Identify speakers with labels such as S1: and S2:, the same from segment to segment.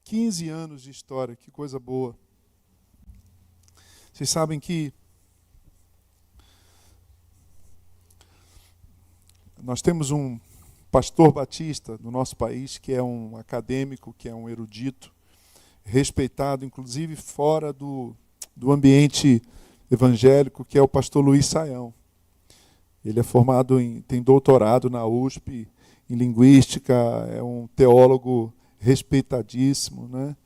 S1: 15 anos de história, que coisa boa. Vocês sabem que nós temos um pastor batista no nosso país que é um acadêmico, que é um erudito, respeitado, inclusive fora do ambiente evangélico, que é o pastor Luiz Saião. Ele é formado tem doutorado na USP em linguística, é um teólogo respeitadíssimo, né?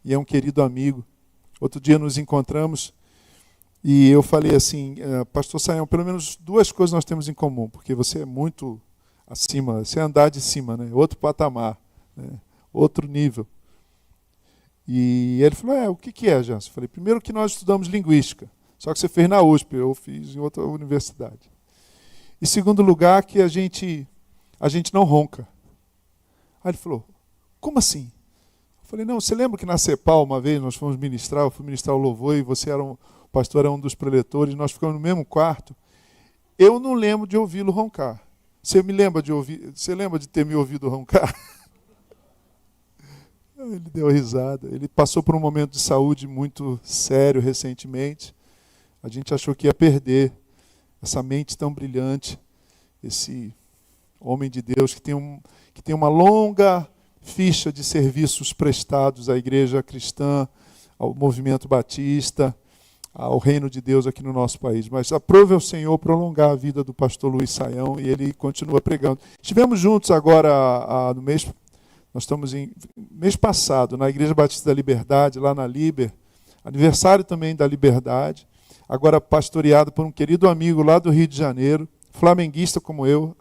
S1: E é um querido amigo. Outro dia nos encontramos e eu falei assim, pastor Saião, pelo menos 2 coisas nós temos em comum, porque você é muito acima, você é andar de cima, né? Outro patamar, né? Outro nível. E ele falou, o que é, Jansen? Eu falei, primeiro que nós estudamos linguística, só que você fez na USP, eu fiz em outra universidade. E segundo lugar, que a gente não ronca. Aí ele falou, como assim? Eu falei, não, você lembra que na CEPAL uma vez nós fomos ministrar, eu fui ministrar o louvor e você o pastor era um dos preletores, nós ficamos no mesmo quarto. Eu não lembro de ouvi-lo roncar. Você lembra de ter me ouvido roncar? Ele deu risada. Ele passou por um momento de saúde muito sério recentemente. A gente achou que ia perder essa mente tão brilhante, esse homem de Deus que tem uma longa ficha de serviços prestados à igreja cristã, ao movimento batista, ao reino de Deus aqui no nosso país. Mas aprove ao Senhor prolongar a vida do pastor Luiz Saião e ele continua pregando. Estivemos juntos agora no mês, nós estamos mês passado, na Igreja Batista da Liberdade, lá na Liber, aniversário também da Liberdade, agora pastoreado por um querido amigo lá do Rio de Janeiro, flamenguista como eu,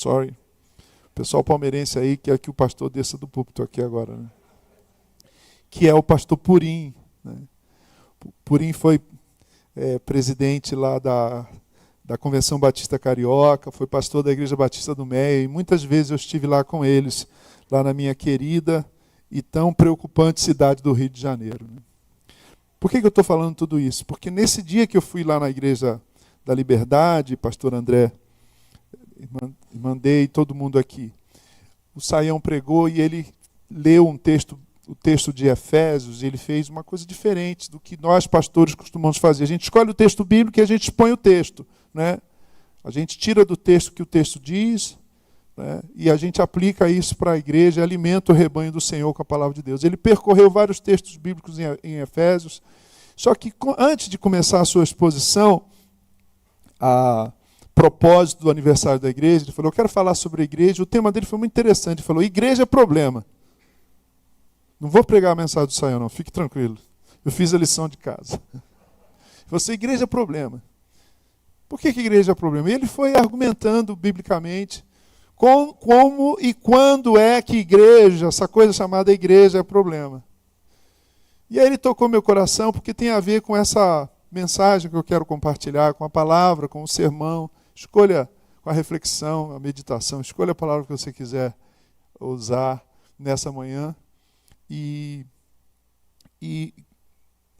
S1: o pessoal palmeirense aí, que é que o pastor desça do púlpito aqui agora, né? Que é o pastor Purim, né? Purim foi presidente lá da Convenção Batista Carioca, foi pastor da Igreja Batista do Meia, e muitas vezes eu estive lá com eles, lá na minha querida e tão preocupante cidade do Rio de Janeiro. Né? Por que eu estou falando tudo isso? Porque nesse dia que eu fui lá na Igreja da Liberdade, pastor André, mandei todo mundo aqui, o Saião pregou e ele leu o texto de Efésios, e ele fez uma coisa diferente do que nós pastores costumamos fazer. A gente escolhe o texto bíblico e a gente expõe o texto, né? A gente tira do texto o que o texto diz, né? E a gente aplica isso para a igreja, alimenta o rebanho do Senhor com a palavra de Deus. Ele percorreu vários textos bíblicos em Efésios, só que antes de começar a sua exposição, a propósito do aniversário da igreja, ele falou, eu quero falar sobre a igreja. O tema dele foi muito interessante, ele falou, igreja é problema. Não vou pregar a mensagem do Saião, não, fique tranquilo. Eu fiz a lição de casa. Você, igreja é problema. Por que igreja é problema? E ele foi argumentando biblicamente como e quando é que igreja, essa coisa chamada igreja, é problema. E aí ele tocou meu coração, porque tem a ver com essa mensagem que eu quero compartilhar, com a palavra, com o sermão. Escolha com a reflexão, a meditação, escolha a palavra que você quiser usar nessa manhã. E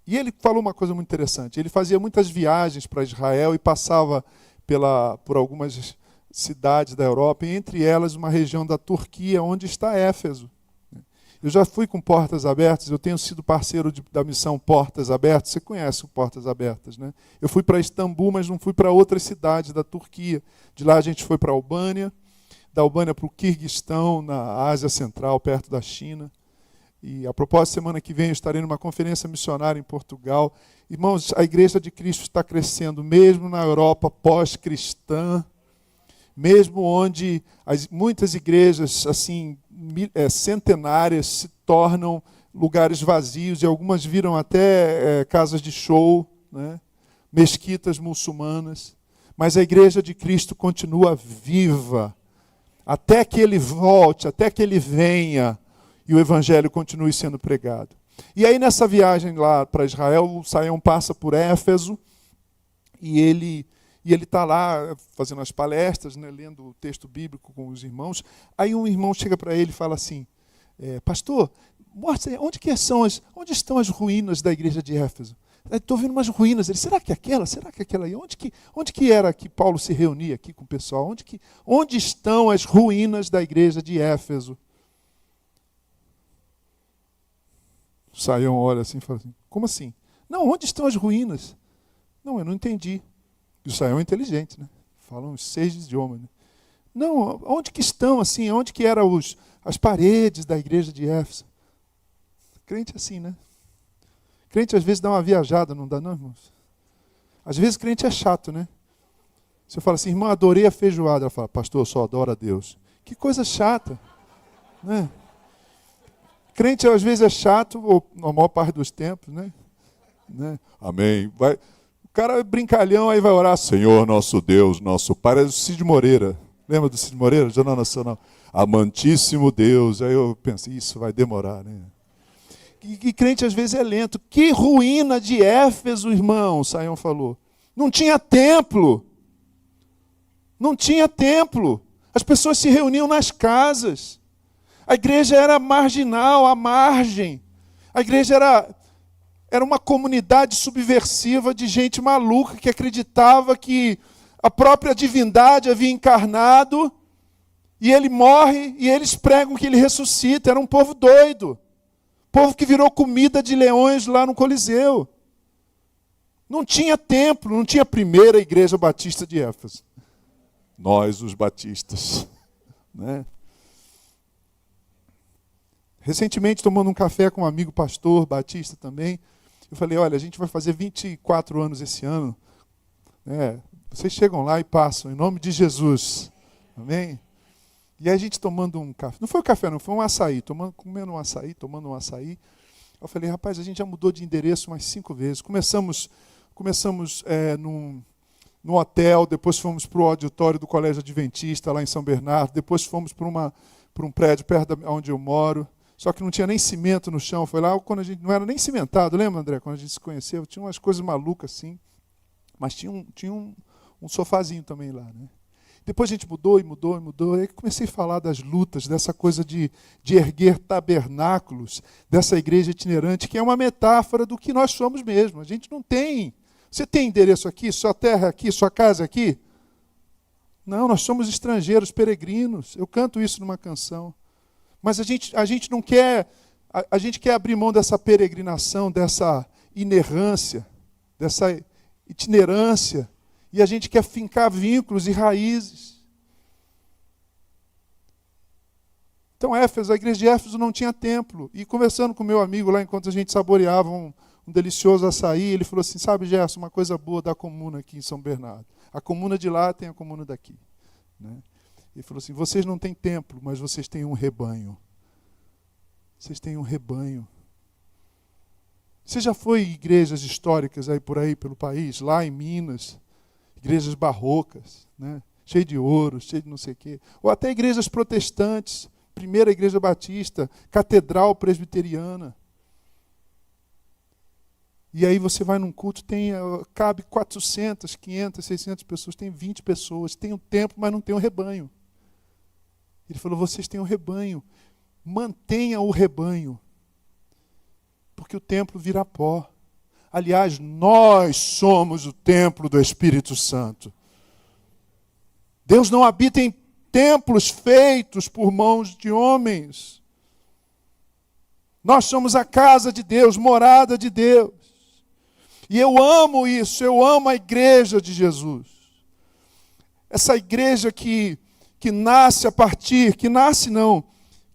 S1: ele falou uma coisa muito interessante. Ele fazia muitas viagens para Israel e passava por algumas cidades da Europa, e entre elas uma região da Turquia, onde está Éfeso. Eu já fui com Portas Abertas, eu tenho sido parceiro da missão Portas Abertas. Você conhece o Portas Abertas, né? Eu fui para Istambul, mas não fui para outras cidades da Turquia. De lá a gente foi para a Albânia, da Albânia para o Quirguistão, na Ásia Central, perto da China. E a propósito, semana que vem eu estarei numa conferência missionária em Portugal. Irmãos, a Igreja de Cristo está crescendo, mesmo na Europa pós-cristã, mesmo onde muitas igrejas assim centenárias se tornam lugares vazios, e algumas viram até casas de show, né? Mesquitas muçulmanas. Mas a Igreja de Cristo continua viva, até que Ele volte, até que Ele venha, e o Evangelho continue sendo pregado. E aí nessa viagem lá para Israel, o Saião passa por Éfeso, e ele está lá fazendo as palestras, né, lendo o texto bíblico com os irmãos. Aí um irmão chega para ele e fala assim, pastor, mostra onde estão as ruínas da igreja de Éfeso? Estou vendo umas ruínas. Ele, será que é aquela? Será que é aquela aí? Onde que era que Paulo se reunia aqui com o pessoal? Onde estão as ruínas da igreja de Éfeso? Saião olha assim e fala assim, como assim? Não, onde estão as ruínas? Não, eu não entendi. E o Saião é inteligente, né? Fala uns 6 idiomas. Né? Não, onde que estão, assim? Onde que eram as paredes da igreja de Éfeso? Crente é assim, né? Crente às vezes dá uma viajada, não dá não, irmãos? Às vezes crente é chato, né? Você fala assim, irmão, adorei a feijoada. Ela fala, pastor, eu só adoro a Deus. Que coisa chata, né? Crente às vezes é chato, ou na maior parte dos tempos, né? Amém. O cara é brincalhão, aí vai orar, Senhor, nosso Deus, nosso Pai. É o Cid Moreira. Lembra do Cid Moreira, Jornal Nacional? Amantíssimo Deus. Aí eu penso, isso vai demorar, né? E crente às vezes é lento. Que ruína de Éfeso, irmão, Saião falou. Não tinha templo. Não tinha templo. As pessoas se reuniam nas casas. A igreja era marginal, à margem. A igreja era uma comunidade subversiva de gente maluca que acreditava que a própria divindade havia encarnado e ele morre e eles pregam que ele ressuscita. Era um povo doido. Povo que virou comida de leões lá no Coliseu. Não tinha templo, não tinha a primeira igreja batista de Éfeso. Nós, os batistas. Né? Recentemente, tomando um café com um amigo pastor batista também, eu falei, olha, a gente vai fazer 24 anos esse ano. Né? Vocês chegam lá e passam, em nome de Jesus. Amém? E aí a gente tomando um café, não foi um café não, foi um açaí, comendo um açaí, tomando um açaí. Eu falei, rapaz, a gente já mudou de endereço umas 5 vezes. Começamos num hotel, depois fomos para o auditório do Colégio Adventista, lá em São Bernardo, depois fomos para um prédio perto de onde eu moro, só que não tinha nem cimento no chão. Foi lá quando a gente não era nem cimentado, lembra, André? Quando a gente se conheceu, tinha umas coisas malucas assim, mas tinha um sofazinho também lá, né? Depois a gente mudou. Aí comecei a falar das lutas, dessa coisa de erguer tabernáculos, dessa igreja itinerante, que é uma metáfora do que nós somos mesmo. A gente não tem. Você tem endereço aqui, sua terra aqui, sua casa aqui? Não, nós somos estrangeiros, peregrinos. Eu canto isso numa canção. Mas a gente não quer, a gente quer abrir mão dessa peregrinação, dessa inerrância, dessa itinerância. E a gente quer fincar vínculos e raízes. Então, Éfeso, a igreja de Éfeso não tinha templo. E conversando com meu amigo lá, enquanto a gente saboreava um delicioso açaí, ele falou assim, sabe, Gerson, uma coisa boa da comuna aqui em São Bernardo. A comuna de lá tem a comuna daqui. Né? Ele falou assim, vocês não têm templo, mas vocês têm um rebanho. Vocês têm um rebanho. Você já foi em igrejas históricas por aí pelo país, lá em Minas, igrejas barrocas, né? Cheio de ouro, cheio de não sei o quê. Ou até igrejas protestantes, primeira igreja batista, catedral presbiteriana. E aí você vai num culto, cabe 400, 500, 600 pessoas, tem 20 pessoas, tem um templo, mas não tem um rebanho. Ele falou, vocês têm um rebanho, mantenha o rebanho, porque o templo virá pó. Aliás, nós somos o templo do Espírito Santo. Deus não habita em templos feitos por mãos de homens. Nós somos a casa de Deus, morada de Deus. E eu amo isso, eu amo a igreja de Jesus. Essa igreja que nasce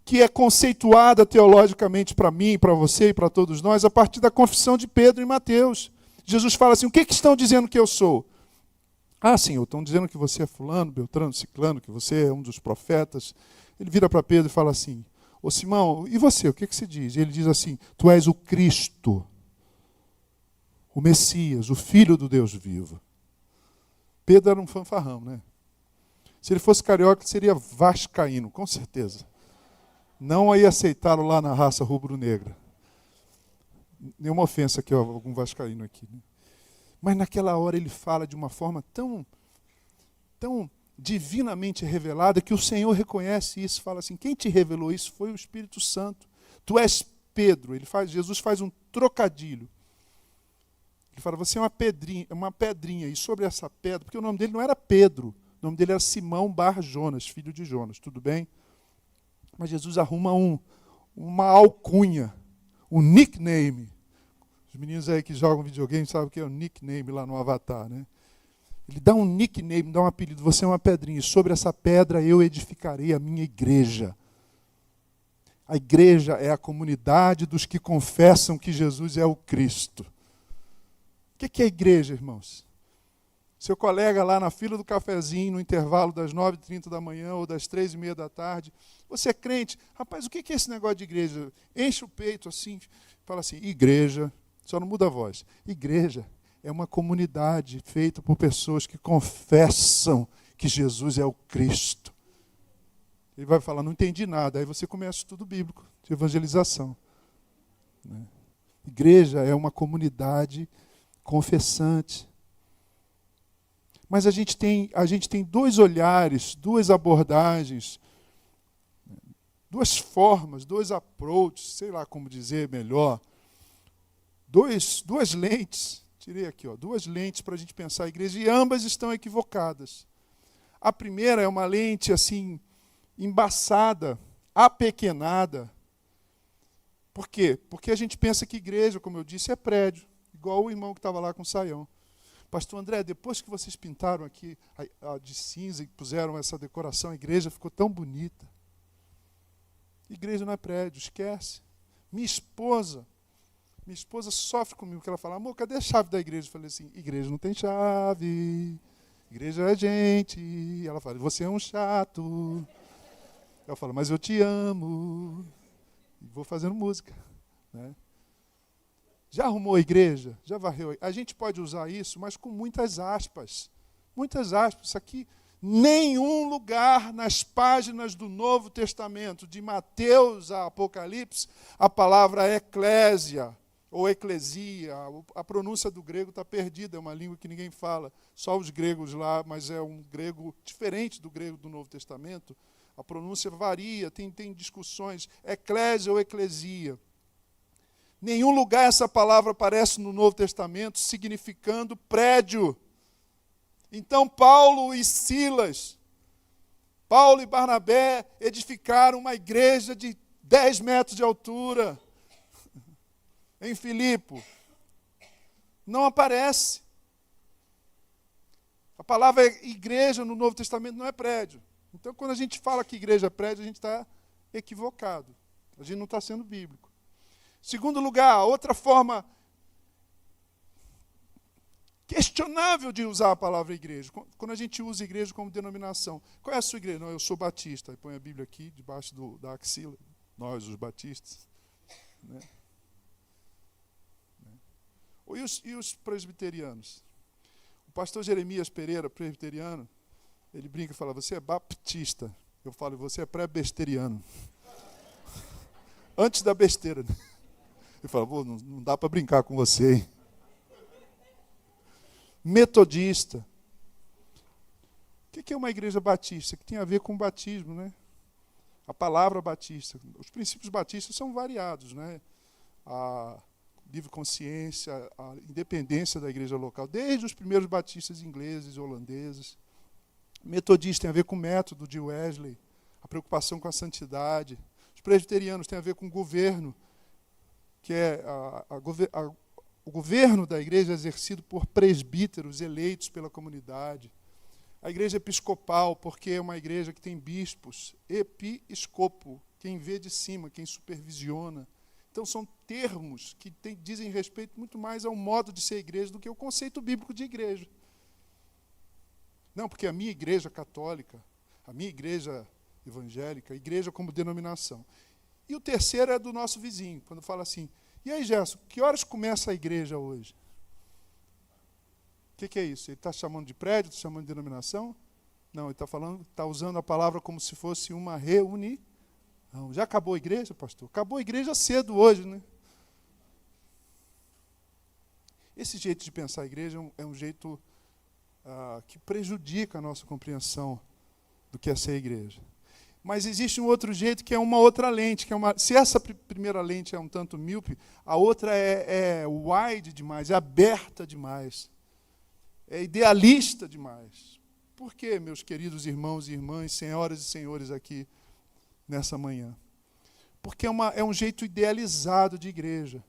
S1: que é conceituada teologicamente para mim, para você e para todos nós, a partir da confissão de Pedro e Mateus. Jesus fala assim, o que estão dizendo que eu sou? Ah, Senhor, estão dizendo que você é fulano, beltrano, ciclano, que você é um dos profetas. Ele vira para Pedro e fala assim, ô Simão, e você, o que você diz? Ele diz assim, tu és o Cristo, o Messias, o Filho do Deus vivo. Pedro era um fanfarrão, né? Se ele fosse carioca, seria vascaíno, com certeza. Não ia aceitá-lo lá na raça rubro-negra. Nenhuma ofensa aqui, algum vascaíno aqui. Né? Mas naquela hora ele fala de uma forma tão divinamente revelada que o Senhor reconhece isso, fala assim, quem te revelou isso foi o Espírito Santo. Tu és Pedro. Jesus faz um trocadilho. Ele fala, você é uma pedrinha, e sobre essa pedra, porque o nome dele não era Pedro, o nome dele era Simão Bar Jonas, filho de Jonas, tudo bem? Mas Jesus arruma uma alcunha, um nickname. Os meninos aí que jogam videogame sabem o que é o nickname lá no Avatar, né? Ele dá um nickname, dá um apelido. Você é uma pedrinha. E sobre essa pedra eu edificarei a minha igreja. A igreja é a comunidade dos que confessam que Jesus é o Cristo. O que é a igreja, irmãos? Seu colega lá na fila do cafezinho, no intervalo das 9h30 da manhã ou das 3h30 da tarde, você é crente. Rapaz, o que é esse negócio de igreja? Enche o peito assim, fala assim, igreja, só não muda a voz. Igreja é uma comunidade feita por pessoas que confessam que Jesus é o Cristo. Ele vai falar, não entendi nada. Aí você começa o estudo bíblico, de evangelização. Igreja é uma comunidade confessante. Mas a gente tem dois olhares, duas abordagens, duas formas, dois approaches, sei lá como dizer melhor, duas lentes, tirei aqui, duas lentes para a gente pensar a igreja, e ambas estão equivocadas. A primeira é uma lente assim, embaçada, apequenada. Por quê? Porque a gente pensa que igreja, como eu disse, é prédio, igual o irmão que estava lá com o saião. Pastor André, depois que vocês pintaram aqui de cinza e puseram essa decoração, a igreja ficou tão bonita. Igreja não é prédio, esquece. Minha esposa sofre comigo, porque ela fala, amor, cadê a chave da igreja? Eu falei assim, igreja não tem chave, igreja é gente. E ela fala, você é um chato. Eu falo, mas eu te amo. E vou fazendo música, né? Já arrumou a igreja? Já varreu? A gente pode usar isso, mas com muitas aspas. Muitas aspas. Isso aqui, nenhum lugar nas páginas do Novo Testamento, de Mateus a Apocalipse, a palavra eclésia ou eclesia, a pronúncia do grego está perdida, é uma língua que ninguém fala, só os gregos lá, mas é um grego diferente do grego do Novo Testamento. A pronúncia varia, tem discussões, eclésia ou eclesia. Nenhum lugar essa palavra aparece no Novo Testamento significando prédio. Então Paulo e Silas, Paulo e Barnabé edificaram uma igreja de 10 metros de altura em Filipe. Não aparece. A palavra igreja no Novo Testamento não é prédio. Então quando a gente fala que igreja é prédio, a gente está equivocado. A gente não está sendo bíblico. Segundo lugar, outra forma questionável de usar a palavra igreja. Quando a gente usa igreja como denominação. Qual é a sua igreja? Não, eu sou batista. Aí põe a Bíblia aqui, debaixo da axila. Nós, os batistas. Né? E os presbiterianos? O pastor Jeremias Pereira, presbiteriano, ele brinca e fala, você é baptista. Eu falo, você é pré-besteriano. Antes da besteira. Ele fala, não dá para brincar com você, hein? Metodista. O que é uma igreja batista? Que tem a ver com o batismo, né? A palavra batista. Os princípios batistas são variados, né? A livre consciência, a independência da igreja local, desde os primeiros batistas ingleses e holandeses. Metodista tem a ver com o método de Wesley, a preocupação com a santidade. Os presbiterianos têm a ver com o governo, que é o governo da igreja é exercido por presbíteros eleitos pela comunidade. A igreja episcopal, porque é uma igreja que tem bispos, episcopo, quem vê de cima, quem supervisiona. Então são termos que dizem respeito muito mais ao modo de ser igreja do que o conceito bíblico de igreja. Não, porque a minha igreja católica, a minha igreja evangélica, a igreja como denominação. E o terceiro é do nosso vizinho, quando fala assim, e aí, Gerson, que horas começa a igreja hoje? O que é isso? Ele está chamando de prédio, está chamando de denominação? Não, ele está usando a palavra como se fosse uma reunião. Já acabou a igreja, pastor? Acabou a igreja cedo hoje, né? Esse jeito de pensar a igreja é um jeito que prejudica a nossa compreensão do que é ser igreja. Mas existe um outro jeito, que é uma outra lente. Se essa primeira lente é um tanto míope, a outra é wide demais, é aberta demais, é idealista demais. Por quê, meus queridos irmãos e irmãs, senhoras e senhores aqui nessa manhã? Porque é um jeito idealizado de igreja.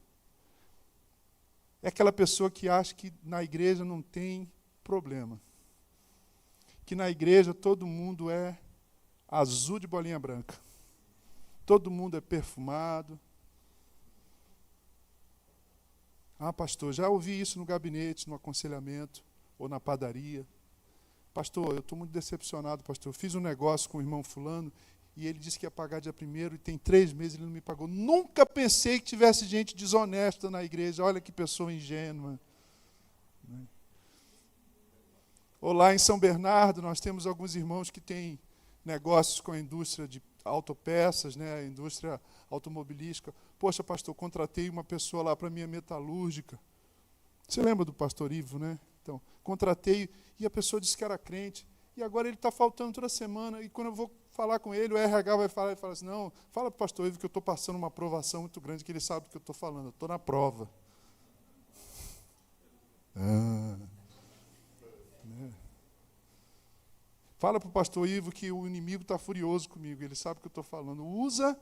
S1: É aquela pessoa que acha que na igreja não tem problema. Que na igreja todo mundo é azul de bolinha branca. Todo mundo é perfumado. Ah, pastor, já ouvi isso no gabinete, no aconselhamento, ou na padaria. Pastor, eu estou muito decepcionado, pastor. Eu fiz um negócio com o irmão fulano e ele disse que ia pagar dia 1º e tem 3 meses ele não me pagou. Nunca pensei que tivesse gente desonesta na igreja. Olha que pessoa ingênua. Ou lá em São Bernardo, nós temos alguns irmãos que têm negócios com a indústria de autopeças, né, a indústria automobilística. Poxa, pastor, contratei uma pessoa lá para a minha metalúrgica. Você lembra do pastor Ivo, né? Então, contratei e a pessoa disse que era crente. E agora ele está faltando toda semana. E quando eu vou falar com ele, o RH vai falar, ele fala assim, não, fala para o pastor Ivo que eu estou passando uma aprovação muito grande, que ele sabe do que eu estou falando. Eu estou na prova. Fala para o pastor Ivo que o inimigo está furioso comigo, ele sabe o que eu estou falando. Usa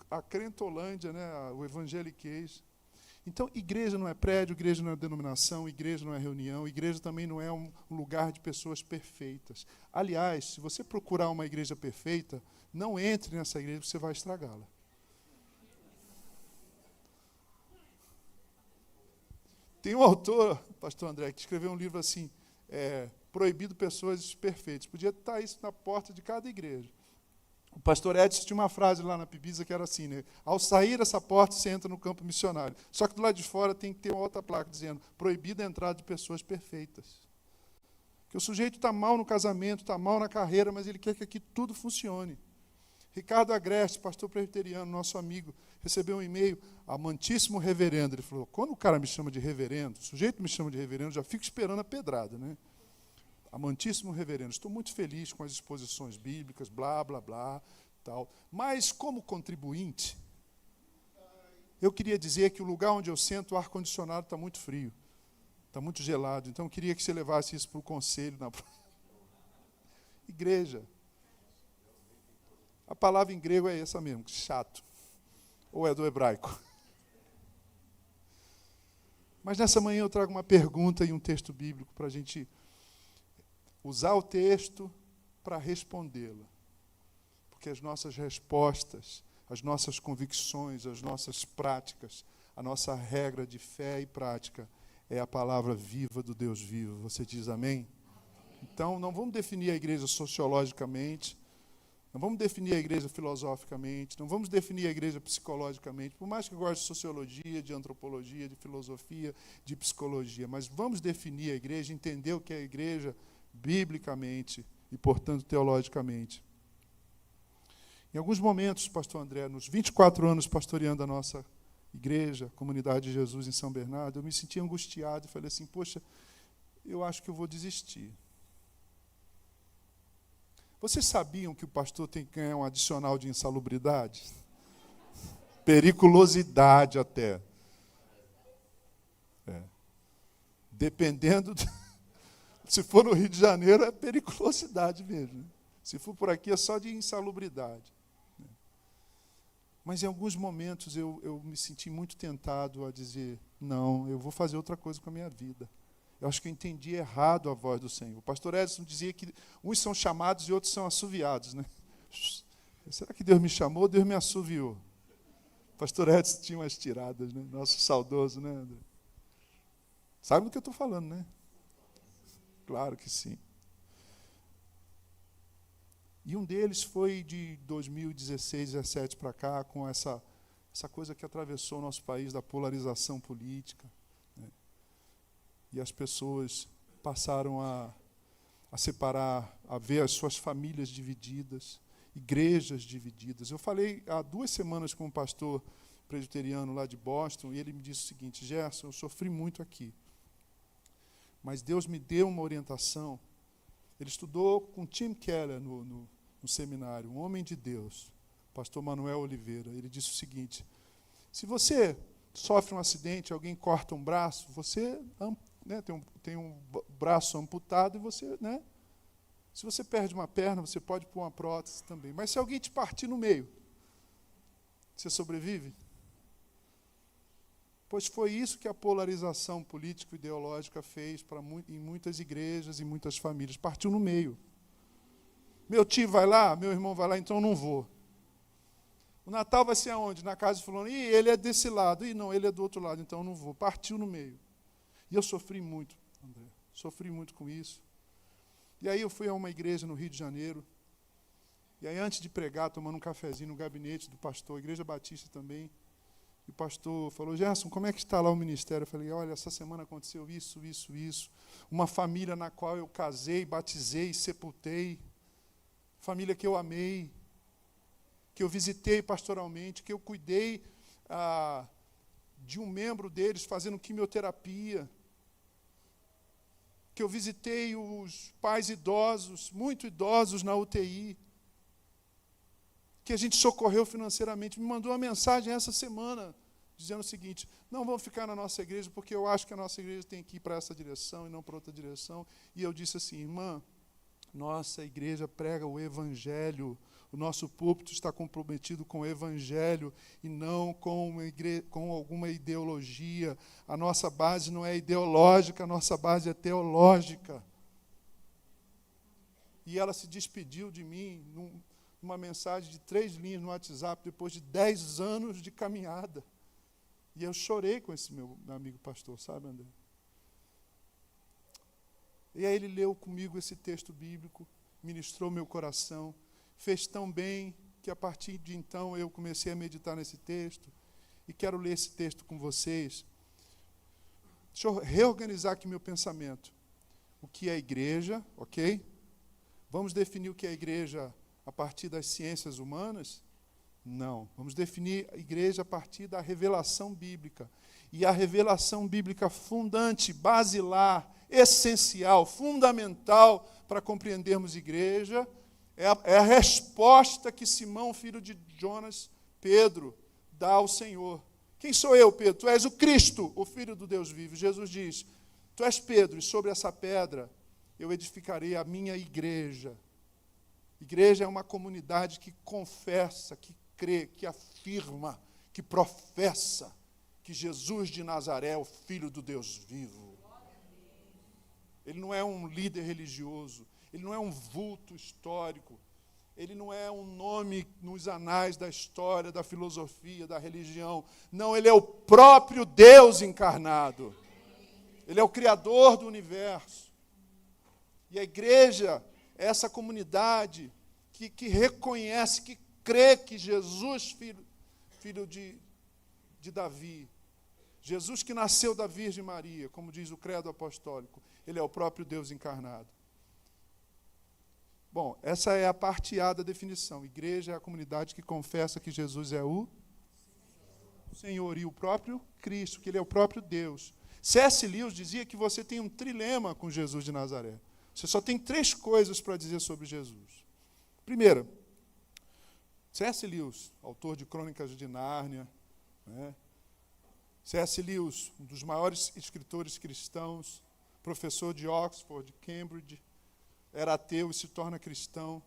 S1: a crentolândia, né, o evangeliquez. Então, igreja não é prédio, igreja não é denominação, igreja não é reunião, igreja também não é um lugar de pessoas perfeitas. Aliás, se você procurar uma igreja perfeita, não entre nessa igreja, você vai estragá-la. Tem um autor, pastor André, que escreveu um livro assim, Proibido Pessoas Perfeitas. Podia estar isso na porta de cada igreja. O pastor Edson tinha uma frase lá na Pibisa que era assim, né? Ao sair dessa porta, você entra no campo missionário. Só que do lado de fora tem que ter uma outra placa dizendo, proibida a entrada de pessoas perfeitas. Que o sujeito está mal no casamento, está mal na carreira, mas ele quer que aqui tudo funcione. Ricardo Agreste, pastor presbiteriano, nosso amigo, recebeu um e-mail, amantíssimo reverendo. Ele falou, quando o cara me chama de reverendo, o sujeito me chama de reverendo, eu já fico esperando a pedrada, né? Amantíssimo reverendo, estou muito feliz com as exposições bíblicas, blá, blá, blá, tal. Mas, como contribuinte, eu queria dizer que o lugar onde eu sento, o ar-condicionado está muito frio, está muito gelado. Então, eu queria que você levasse isso para o conselho. Igreja. A palavra em grego é essa mesmo, chato. Ou é do hebraico. Mas nessa manhã eu trago uma pergunta e um texto bíblico para a gente usar o texto para respondê-la. Porque as nossas respostas, as nossas convicções, as nossas práticas, a nossa regra de fé e prática é a palavra viva do Deus vivo. Você diz amém? Então, não vamos definir a igreja sociologicamente, não vamos definir a igreja filosoficamente, não vamos definir a igreja psicologicamente, por mais que eu goste de sociologia, de antropologia, de filosofia, de psicologia, mas vamos definir a igreja, entender o que é a igreja biblicamente e, portanto, teologicamente. Em alguns momentos, pastor André, nos 24 anos pastoreando a nossa igreja, Comunidade de Jesus em São Bernardo, eu me senti angustiado e falei assim, poxa, eu acho que eu vou desistir. Vocês sabiam que o pastor tem que ganhar um adicional de insalubridade? Periculosidade até. Dependendo... Se for no Rio de Janeiro, é periculosidade mesmo. Se for por aqui, é só de insalubridade. Mas em alguns momentos eu me senti muito tentado a dizer, não, eu vou fazer outra coisa com a minha vida. Eu acho que eu entendi errado a voz do Senhor. O pastor Edson dizia que uns são chamados e outros são assoviados, né? Será que Deus me chamou ou Deus me assoviou? O pastor Edson tinha umas tiradas, né? Nosso saudoso, né, André? Sabe do que eu estou falando, né? Claro que sim. E um deles foi de 2016, 2017 para cá, com essa coisa que atravessou o nosso país, da polarização política. Né? E as pessoas passaram a separar, a ver as suas famílias divididas, igrejas divididas. Eu falei há 2 semanas com um pastor presbiteriano lá de Boston, e ele me disse o seguinte, Gerson, eu sofri muito aqui. Mas Deus me deu uma orientação. Ele estudou com Tim Keller no seminário, um homem de Deus, pastor Manuel Oliveira. Ele disse o seguinte, se você sofre um acidente, alguém corta um braço, você tem um braço amputado e você, né? Se você perde uma perna, você pode pôr uma prótese também. Mas se alguém te partir no meio, Você sobrevive? Pois foi isso que a polarização político-ideológica fez em muitas igrejas e muitas famílias. Partiu no meio. Meu tio vai lá, meu irmão vai lá, então eu não vou. O Natal vai ser aonde? Na casa de fulano. Ih, ele é desse lado. Ih, não, ele é do outro lado, então eu não vou. Partiu no meio. E eu sofri muito, André. Sofri muito com isso. E aí eu fui a uma igreja no Rio de Janeiro. E aí, antes de pregar, tomando um cafezinho no gabinete do pastor, Igreja Batista também, e o pastor falou, Gerson, como é que está lá o ministério? Eu falei, olha, essa semana aconteceu isso, isso, isso. Uma família na qual eu casei, batizei, sepultei. Família que eu amei, que eu visitei pastoralmente, que eu cuidei de um membro deles fazendo quimioterapia, que eu visitei os pais idosos, muito idosos na UTI, que a gente socorreu financeiramente. Me mandou uma mensagem essa semana, dizendo o seguinte, não vamos ficar na nossa igreja, porque eu acho que a nossa igreja tem que ir para essa direção e não para outra direção. E eu disse assim, irmã, nossa igreja prega o Evangelho, o nosso púlpito está comprometido com o Evangelho e não com alguma ideologia. A nossa base não é ideológica, a nossa base é teológica. E ela se despediu de mim numa mensagem de 3 linhas no WhatsApp, depois de 10 anos de caminhada. E eu chorei com esse meu amigo pastor, sabe, André? E aí ele leu comigo esse texto bíblico, ministrou meu coração, fez tão bem que a partir de então eu comecei a meditar nesse texto e quero ler esse texto com vocês. Deixa eu reorganizar aqui meu pensamento. O que é a igreja, ok? Vamos definir o que é a igreja a partir das ciências humanas? Não. Vamos definir a igreja a partir da revelação bíblica. E a revelação bíblica fundante, basilar, essencial, fundamental para compreendermos igreja, é a resposta que Simão, filho de Jonas, Pedro, dá ao Senhor. Quem sou eu, Pedro? Tu és o Cristo, o Filho do Deus vivo. Jesus diz, tu és Pedro, e sobre essa pedra eu edificarei a minha igreja. Igreja é uma comunidade que confessa, que crê, que afirma, que professa que Jesus de Nazaré é o Filho do Deus vivo. Ele não é um líder religioso, ele não é um vulto histórico, ele não é um nome nos anais da história, da filosofia, da religião. Não, ele é o próprio Deus encarnado. Ele é o Criador do universo. E a igreja é essa comunidade que reconhece, que crê que Jesus, filho de Davi, Jesus que nasceu da Virgem Maria, como diz o credo apostólico, ele é o próprio Deus encarnado. Bom, essa é a parte A da definição. Igreja é a comunidade que confessa que Jesus é o Senhor e o próprio Cristo, que ele é o próprio Deus. C.S. Lewis dizia que você tem um trilema com Jesus de Nazaré. Você só tem 3 coisas para dizer sobre Jesus. Primeira, C.S. Lewis, autor de Crônicas de Nárnia, né? C.S. Lewis, um dos maiores escritores cristãos, professor de Oxford, de Cambridge, era ateu e se torna cristão.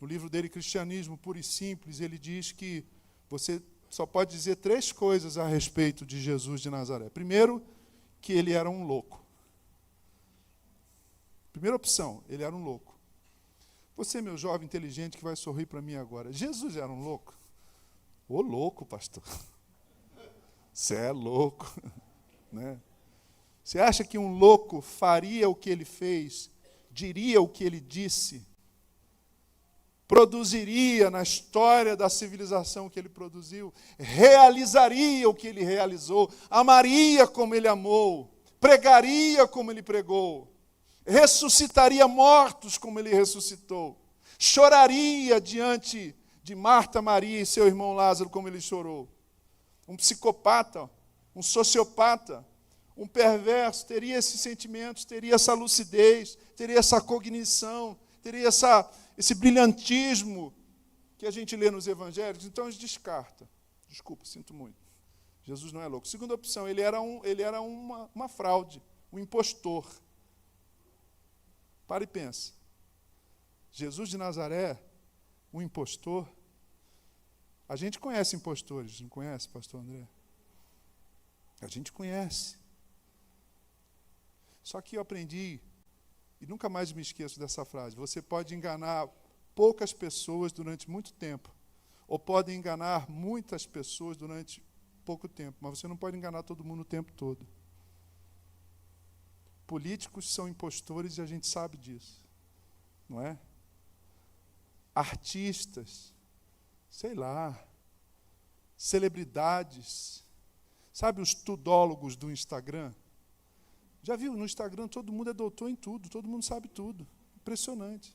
S1: No livro dele, Cristianismo Puro e Simples, ele diz que você só pode dizer 3 coisas a respeito de Jesus de Nazaré. Primeiro, que ele era um louco. Primeira opção, ele era um louco. Você, meu jovem inteligente, que vai sorrir para mim agora. Jesus era um louco? Ô louco, pastor. Você é louco. Né? Você acha que um louco faria o que ele fez, diria o que ele disse, produziria na história da civilização que ele produziu, realizaria o que ele realizou, amaria como ele amou, pregaria como ele pregou, ressuscitaria mortos como ele ressuscitou, choraria diante de Marta, Maria e seu irmão Lázaro como ele chorou. Um psicopata, um sociopata, um perverso teria esses sentimentos, teria essa lucidez, teria essa cognição, teria esse brilhantismo que a gente lê nos evangelhos. Então, a gente descarta. Desculpa, sinto muito. Jesus não é louco. Segunda opção, ele era uma fraude, um impostor. Para e pensa. Jesus de Nazaré, um impostor. A gente conhece impostores, não conhece, pastor André? A gente conhece. Só que eu aprendi, e nunca mais me esqueço dessa frase, você pode enganar poucas pessoas durante muito tempo, ou pode enganar muitas pessoas durante pouco tempo, mas você não pode enganar todo mundo o tempo todo. Políticos são impostores e a gente sabe disso, não é? Artistas, sei lá, celebridades, sabe os tudólogos do Instagram? Já viu, no Instagram todo mundo é doutor em tudo, todo mundo sabe tudo. Impressionante.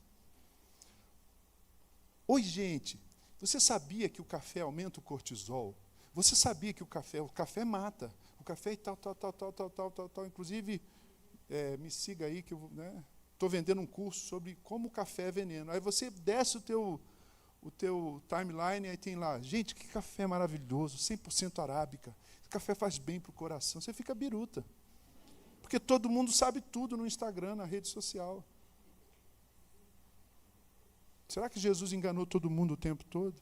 S1: Oi, gente, você sabia que o café aumenta o cortisol? Você sabia que o café mata, o café e tal. Inclusive, me siga aí que eu estou vendendo um curso sobre como o café é veneno. Aí você desce o teu timeline e aí tem lá, gente, que café maravilhoso, 100% arábica. Esse café faz bem para o coração. Você fica biruta. Porque todo mundo sabe tudo no Instagram, na rede social. Será que Jesus enganou todo mundo o tempo todo?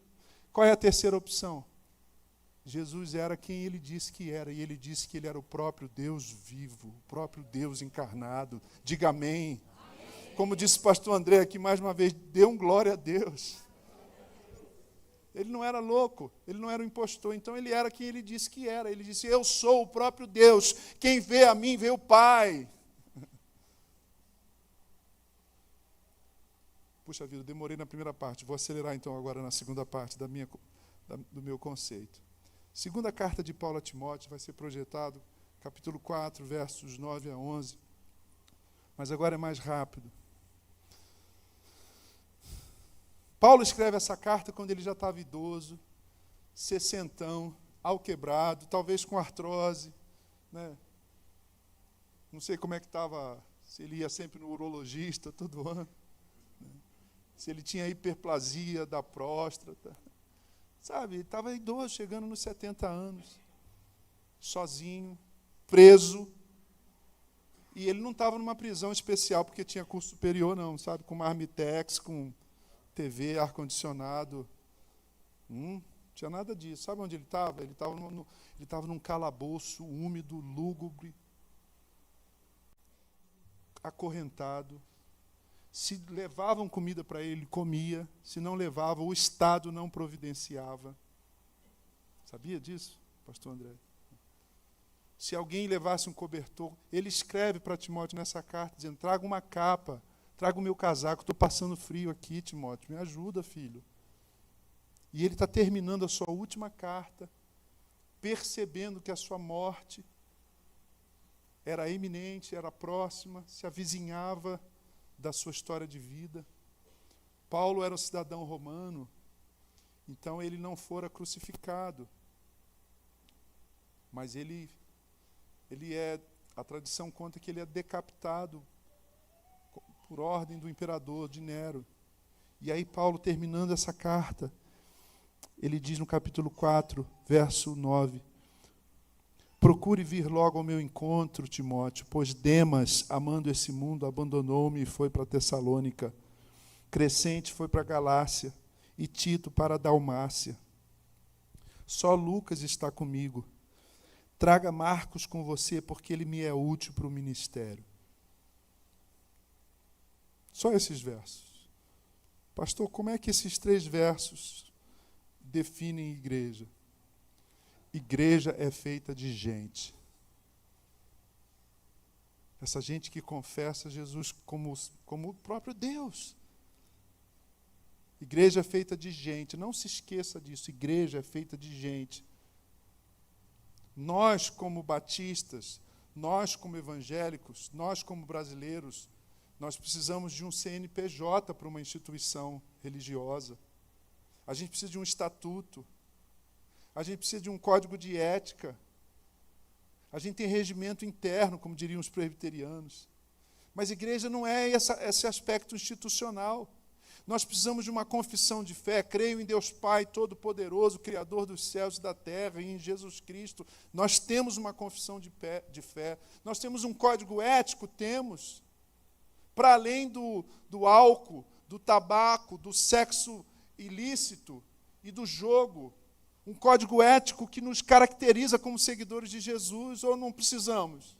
S1: Qual é a terceira opção? Jesus era quem ele disse que era, e ele disse que ele era o próprio Deus vivo, o próprio Deus encarnado. Diga amém. Amém. Como disse o pastor André aqui mais uma vez, dê um glória a Deus. Ele não era louco, ele não era um impostor, então ele era quem ele disse que era. Ele disse, eu sou o próprio Deus, quem vê a mim vê o Pai. Puxa vida, demorei na primeira parte, vou acelerar então agora na segunda parte do meu conceito. Segunda carta de Paulo a Timóteo vai ser projetado, capítulo 4, versos 9 a 11, mas agora é mais rápido. Paulo escreve essa carta quando ele já estava idoso, sessentão, alquebrado, talvez com artrose, né? Não sei como é que estava, se ele ia sempre no urologista todo ano, né? Se ele tinha hiperplasia da próstata, sabe? Ele estava idoso, chegando nos 70 anos, sozinho, preso, e ele não estava numa prisão especial porque tinha curso superior, não, sabe? Com marmitex, com TV, ar-condicionado. Tinha nada disso. Sabe onde ele estava? Ele estava num calabouço úmido, lúgubre, acorrentado. Se levavam comida para ele, ele comia. Se não levavam, o Estado não providenciava. Sabia disso, pastor André? Se alguém levasse um cobertor, ele escreve para Timóteo nessa carta, dizendo, traga uma capa, traga o meu casaco, estou passando frio aqui, Timóteo, me ajuda, filho. E ele está terminando a sua última carta, percebendo que a sua morte era iminente, era próxima, se avizinhava da sua história de vida. Paulo era um cidadão romano, então ele não fora crucificado, mas a tradição conta que ele é decapitado por ordem do imperador de Nero. E aí Paulo, terminando essa carta, ele diz no capítulo 4, verso 9, procure vir logo ao meu encontro, Timóteo, pois Demas, amando esse mundo, abandonou-me e foi para Tessalônica. Crescente foi para a Galácia e Tito para a Dalmácia. Só Lucas está comigo. Traga Marcos com você, porque ele me é útil para o ministério. Só esses versos. Pastor, como é que esses 3 versos definem igreja? Igreja é feita de gente. Essa gente que confessa Jesus como o próprio Deus. Igreja é feita de gente. Não se esqueça disso. Igreja é feita de gente. Nós, como batistas, nós, como evangélicos, nós, como brasileiros, nós precisamos de um CNPJ para uma instituição religiosa. A gente precisa de um estatuto. A gente precisa de um código de ética. A gente tem regimento interno, como diriam os presbiterianos. Mas igreja não é esse aspecto institucional. Nós precisamos de uma confissão de fé. Creio em Deus Pai Todo-Poderoso, Criador dos céus e da terra, e em Jesus Cristo. Nós temos uma confissão de fé. Nós temos um código ético, temos. Para além do álcool, do tabaco, do sexo ilícito e do jogo, um código ético que nos caracteriza como seguidores de Jesus, ou não precisamos?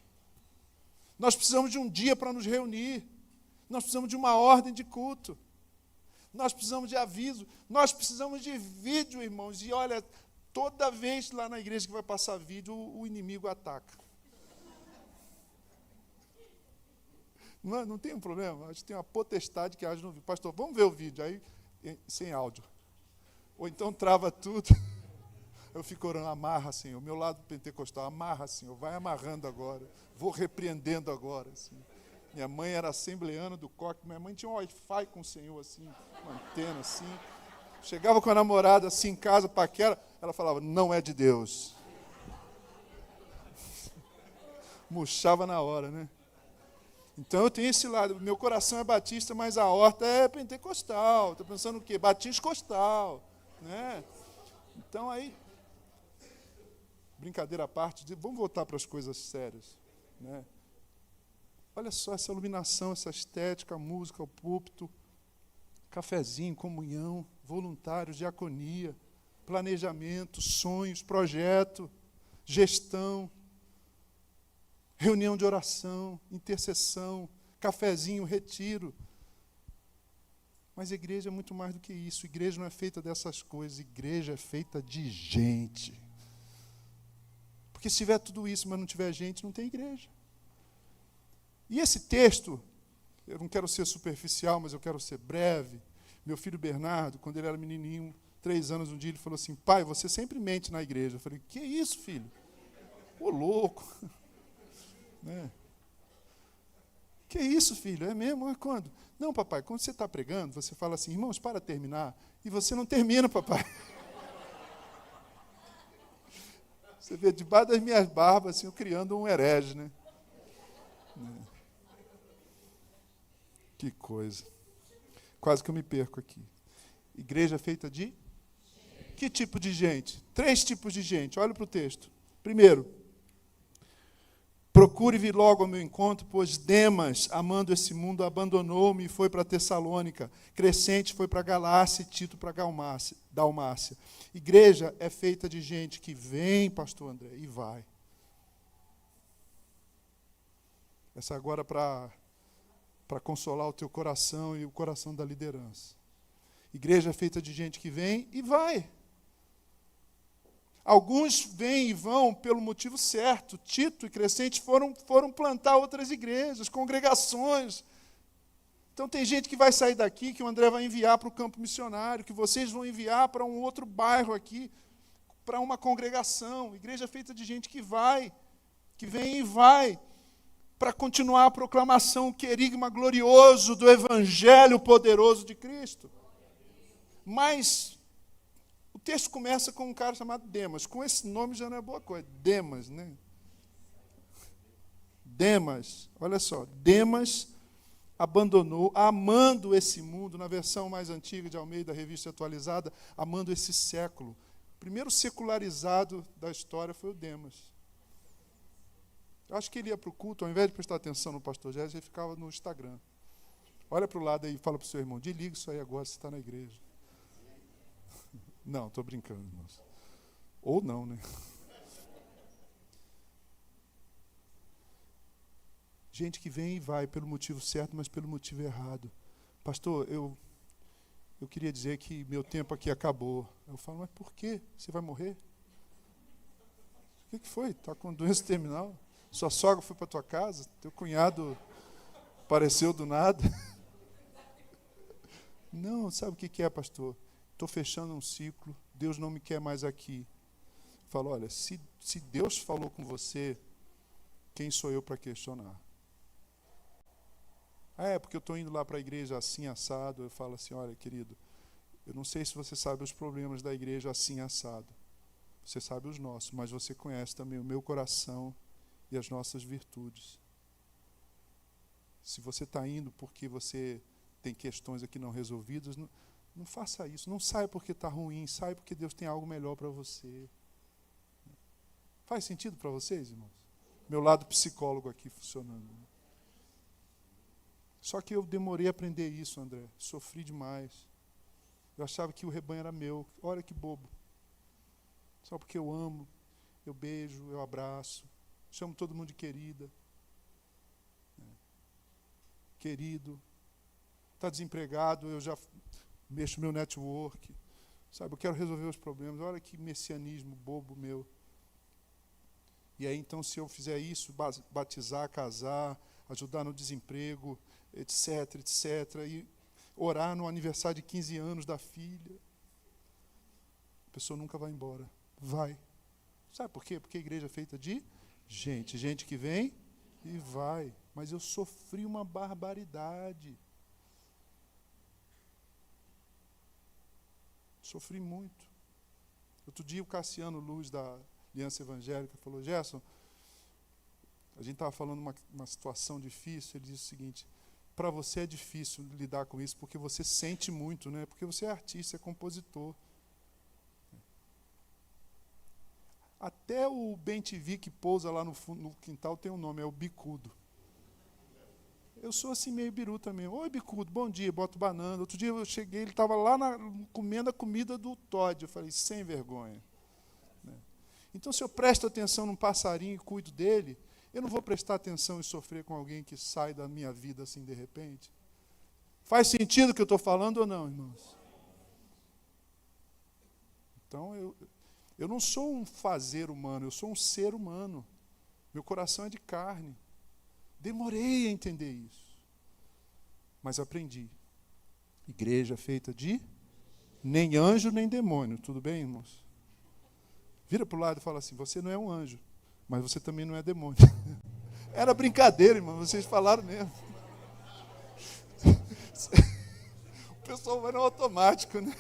S1: Nós precisamos de um dia para nos reunir, nós precisamos de uma ordem de culto, nós precisamos de aviso, nós precisamos de vídeo, irmãos, e olha, toda vez lá na igreja que vai passar vídeo, o inimigo ataca. Não tem um problema, a gente tem uma potestade que age no vídeo. Pastor, vamos ver o vídeo, aí sem áudio. Ou então trava tudo. Eu fico orando, amarra, Senhor. O meu lado pentecostal, amarra, Senhor. Vai amarrando agora. Vou repreendendo agora. Assim. Minha mãe era assembleana do coque. Minha mãe tinha um Wi-Fi com o Senhor, assim, uma antena, assim. Chegava com a namorada, assim, em casa, paquera. Ela falava, não é de Deus. Murchava na hora, né? Então eu tenho esse lado. Meu coração é batista, mas a horta é pentecostal. Estou pensando o quê? Batiscostal, né? Então aí... Brincadeira à parte, vamos voltar para as coisas sérias. Né? Olha só essa iluminação, essa estética, a música, o púlpito, cafezinho, comunhão, voluntários, diaconia, planejamento, sonhos, projeto, gestão, reunião de oração, intercessão, cafezinho, retiro. Mas a igreja é muito mais do que isso. A igreja não é feita dessas coisas, a igreja é feita de gente. Porque se tiver tudo isso, mas não tiver gente, não tem igreja. E esse texto, eu não quero ser superficial, mas eu quero ser breve. Meu filho Bernardo, quando ele era menininho, 3 anos, um dia ele falou assim, pai, você sempre mente na igreja. Eu falei, que isso, filho? Ô, louco. Né? Que isso, filho? É mesmo? Mas quando? Não, papai, quando você está pregando, você fala assim, irmãos, para terminar. E você não termina, papai. Você vê debaixo das minhas barbas, assim, eu criando um herege, né? Que coisa. Quase que eu me perco aqui. Igreja feita de? Que tipo de gente? 3 tipos de gente. Olha para o texto. Primeiro, procure vir logo ao meu encontro, pois Demas, amando esse mundo, abandonou-me e foi para Tessalônica. Crescente foi para Galácia e Tito para Dalmácia. Igreja é feita de gente que vem, pastor André, e vai. Essa agora para consolar o teu coração e o coração da liderança. Igreja é feita de gente que vem e vai. Alguns vêm e vão pelo motivo certo. Tito e Crescente foram plantar outras igrejas, congregações. Então tem gente que vai sair daqui, que o André vai enviar para o campo missionário, que vocês vão enviar para um outro bairro aqui, para uma congregação. Igreja é feita de gente que vai, que vem e vai, para continuar a proclamação, o querigma glorioso do Evangelho poderoso de Cristo. Mas o texto começa com um cara chamado Demas. Com esse nome já não é boa coisa. Demas, né? Demas, olha só. Demas abandonou, amando esse mundo, na versão mais antiga de Almeida, Revista Atualizada, amando esse século. O primeiro secularizado da história foi o Demas. Eu acho que ele ia para o culto, ao invés de prestar atenção no pastor Jéssica, ele ficava no Instagram. Olha para o lado aí e fala para o seu irmão, desliga isso aí agora, você está na igreja. Não, estou brincando, irmãos. Ou não, né? Gente que vem e vai pelo motivo certo, mas pelo motivo errado. Pastor, eu queria dizer que meu tempo aqui acabou. Eu falo, mas por quê? Você vai morrer? O que foi? Está com doença terminal? Sua sogra foi para tua casa? Teu cunhado apareceu do nada? Não, sabe o que é, pastor? Estou fechando um ciclo, Deus não me quer mais aqui. Eu falo, olha, se Deus falou com você, quem sou eu para questionar? Porque eu estou indo lá para a igreja assim, assado. Eu falo assim, olha, querido, eu não sei se você sabe os problemas da igreja assim, assado. Você sabe os nossos, mas você conhece também o meu coração e as nossas virtudes. Se você está indo porque você tem questões aqui não resolvidas, não faça isso. Não saia porque está ruim, saia porque Deus tem algo melhor para você. Faz sentido para vocês, irmãos? Meu lado psicólogo aqui funcionando. Só que eu demorei a aprender isso, André. Sofri demais. Eu achava que o rebanho era meu. Olha que bobo. Só porque eu amo, eu beijo, eu abraço, chamo todo mundo de querida. Querido. Está desempregado, eu já mexo meu network. Sabe, eu quero resolver os problemas. Olha que messianismo bobo meu. E aí, então, se eu fizer isso, batizar, casar, ajudar no desemprego, etc, etc, e orar no aniversário de 15 anos da filha, a pessoa nunca vai embora. Vai. Sabe por quê? Porque a igreja é feita de gente. Gente que vem e vai. Mas eu sofri uma barbaridade. Sofri muito. Outro dia o Cassiano Luz, da Aliança Evangélica, falou: Gerson, a gente estava falando uma situação difícil. Ele disse o seguinte: para você é difícil lidar com isso, porque você sente muito, né? Porque você é artista, é compositor. Até o bem-te-vi que pousa lá no quintal tem um nome, é o bicudo. Eu sou assim meio biru também. Oi, bicudo, bom dia, boto banana. Outro dia eu cheguei, ele estava lá comendo a comida do Todd. Eu falei, sem vergonha. Então, se eu presto atenção num passarinho e cuido dele, eu não vou prestar atenção e sofrer com alguém que sai da minha vida assim de repente. Faz sentido o que eu estou falando ou não, irmãos? Então, eu não sou um fazer humano, eu sou um ser humano. Meu coração é de carne. Demorei a entender isso. Mas aprendi. Igreja feita de nem anjo nem demônio. Tudo bem, irmãos? Vira para o lado e fala assim: você não é um anjo, mas você também não é demônio. Era brincadeira, irmão. Vocês falaram mesmo. O pessoal vai no automático, né?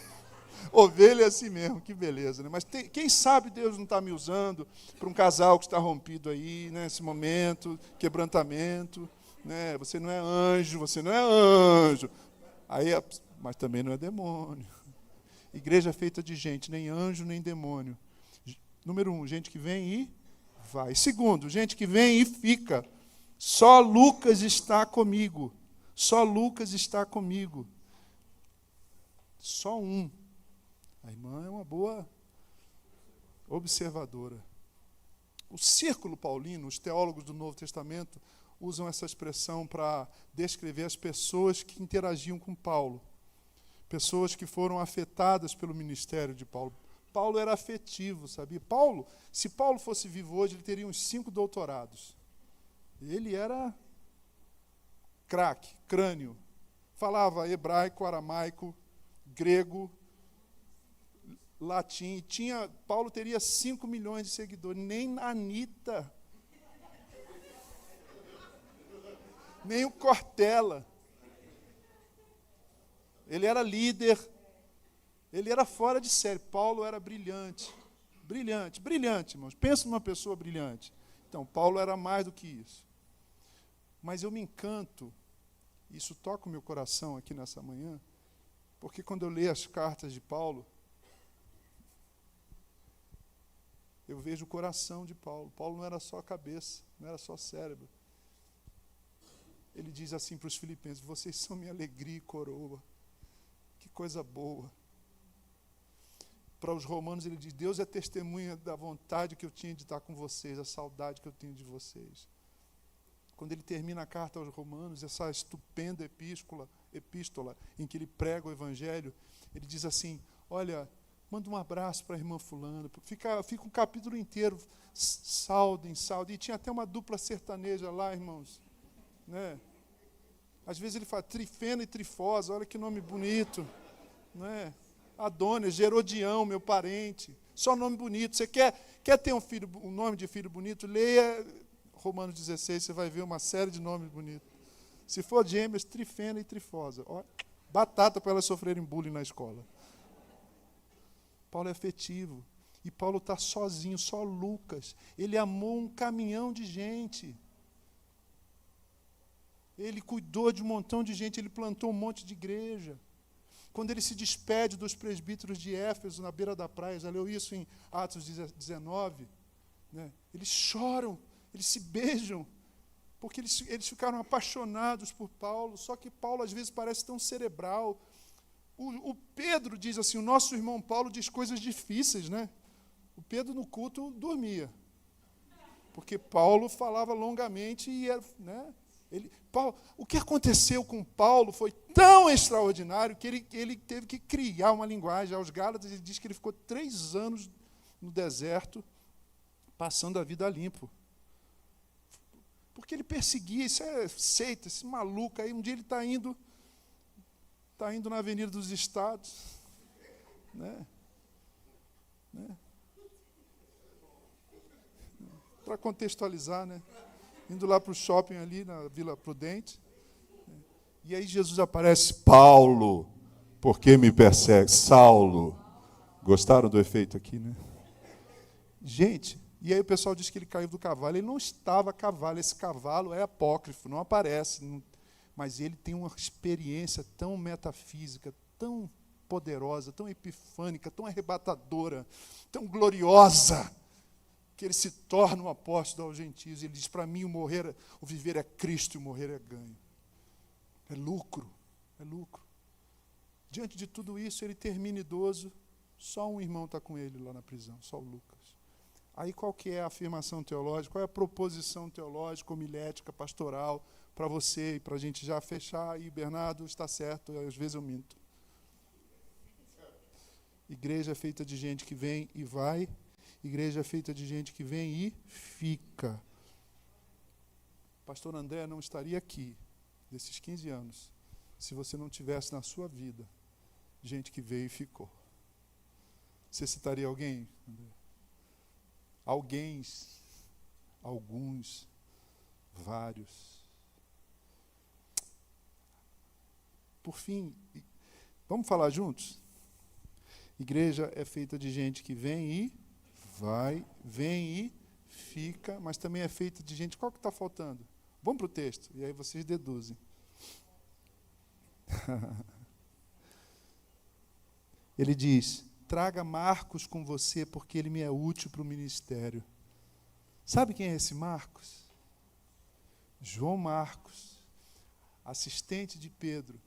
S1: Ovelha é assim mesmo, que beleza, né? Mas quem sabe Deus não está me usando para um casal que está rompido aí, né? Nesse momento, quebrantamento, né? Você não é anjo, você não é anjo. Aí, mas também não é demônio. Igreja feita de gente, nem anjo, nem demônio. Número 1, gente que vem e vai. Segundo, gente que vem e fica. Só Lucas está comigo. Só Lucas está comigo. Só um. A irmã é uma boa observadora. O círculo paulino, os teólogos do Novo Testamento usam essa expressão para descrever as pessoas que interagiam com Paulo. Pessoas que foram afetadas pelo ministério de Paulo. Paulo era afetivo, sabia? Se Paulo fosse vivo hoje, ele teria uns 5 doutorados. Ele era craque, crânio. Falava hebraico, aramaico, grego, latim. Paulo teria 5 milhões de seguidores. Nem a Anitta. Nem o Cortella. Ele era líder. Ele era fora de série. Paulo era brilhante. Brilhante, brilhante, irmãos. Pensa numa pessoa brilhante. Então, Paulo era mais do que isso. Mas eu me encanto, isso toca o meu coração aqui nessa manhã, porque quando eu leio as cartas de Paulo, eu vejo o coração de Paulo. Paulo não era só a cabeça, não era só cérebro. Ele diz assim para os filipenses: vocês são minha alegria e coroa. Que coisa boa. Para os romanos ele diz: Deus é testemunha da vontade que eu tinha de estar com vocês, a saudade que eu tenho de vocês. Quando ele termina a carta aos romanos, essa estupenda epístola em que ele prega o evangelho, ele diz assim: olha, manda um abraço para a irmã fulana, fica um capítulo inteiro, saudem. E tinha até uma dupla sertaneja lá, irmãos. Né? Às vezes ele fala Trifena e Trifosa, olha que nome bonito. Né? Adônia, Gerodião, meu parente. Só nome bonito. Você quer ter um nome de filho bonito? Leia Romanos 16, você vai ver uma série de nomes bonitos. Se for gêmeas, Trifena e Trifosa. Ó, batata para elas sofrerem bullying na escola. Paulo é afetivo. E Paulo está sozinho, só Lucas. Ele amou um caminhão de gente. Ele cuidou de um montão de gente, ele plantou um monte de igreja. Quando ele se despede dos presbíteros de Éfeso, na beira da praia, já leu isso em Atos 19, né? Eles choram, eles se beijam, porque eles ficaram apaixonados por Paulo, só que Paulo às vezes parece tão cerebral, O Pedro diz assim, o nosso irmão Paulo diz coisas difíceis, né? O Pedro no culto dormia. Porque Paulo falava longamente e era, né? O que aconteceu com Paulo foi tão extraordinário que ele teve que criar uma linguagem. Aos Gálatas, ele diz que ele ficou 3 anos no deserto, passando a vida limpo. Porque ele perseguia, isso é seita, esse maluco aí. Um dia ele está indo na Avenida dos Estados, né? Para contextualizar, né? Indo lá para o shopping ali, na Vila Prudente. E aí Jesus aparece, Paulo, por que me persegue? Saulo. Gostaram do efeito aqui, né? Gente, e aí o pessoal diz que ele caiu do cavalo. Ele não estava a cavalo, esse cavalo é apócrifo, não aparece. Mas ele tem uma experiência tão metafísica, tão poderosa, tão epifânica, tão arrebatadora, tão gloriosa, que ele se torna um apóstolo aos gentios. Ele diz, para mim o viver é Cristo e o morrer é ganho. É lucro, é lucro. Diante de tudo isso, ele termina idoso, só um irmão está com ele lá na prisão, só o Lucas. Aí qual que é a afirmação teológica, qual é a proposição teológica, homilética, pastoral, para você e para a gente já fechar? E Bernardo está certo, às vezes eu minto. Igreja é feita de gente que vem e vai. Igreja é feita de gente que vem e fica. Pastor André não estaria aqui, desses 15 anos, se você não tivesse na sua vida gente que veio e ficou. Você citaria alguém, André? Alguns, vários. Por fim, vamos falar juntos? Igreja é feita de gente que vem e vai, vem e fica, mas também é feita de gente... Qual que está faltando? Vamos para o texto, e aí vocês deduzem. Ele diz, traga Marcos com você, porque ele me é útil para o ministério. Sabe quem é esse Marcos? João Marcos, assistente de Pedro,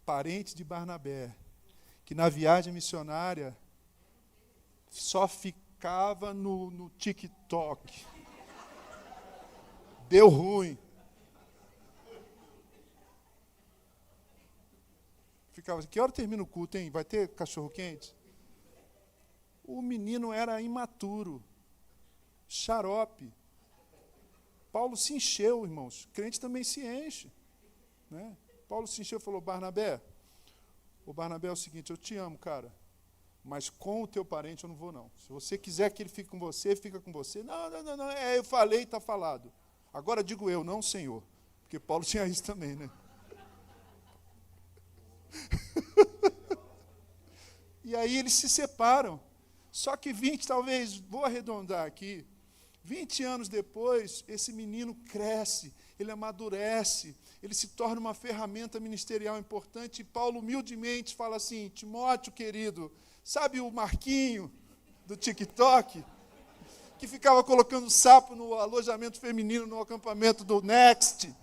S1: parente de Barnabé, que na viagem missionária só ficava no TikTok. Deu ruim. Ficava assim, que hora termina o culto, hein? Vai ter cachorro-quente? O menino era imaturo, xarope. Paulo se encheu, irmãos. Crente também se enche, né? Paulo se encheu e falou, Barnabé, é o seguinte, eu te amo, cara, mas com o teu parente eu não vou, não. Se você quiser que ele fique com você, fica com você. Não, eu falei, está falado. Agora digo eu, não, Senhor. Porque Paulo tinha isso também, né? E aí eles se separam. Só que 20, talvez, vou arredondar aqui, 20 anos depois, esse menino cresce, ele amadurece, ele se torna uma ferramenta ministerial importante, e Paulo humildemente fala assim, Timóteo, querido, sabe o Marquinho do TikTok? Que ficava colocando sapo no alojamento feminino, no acampamento do Next.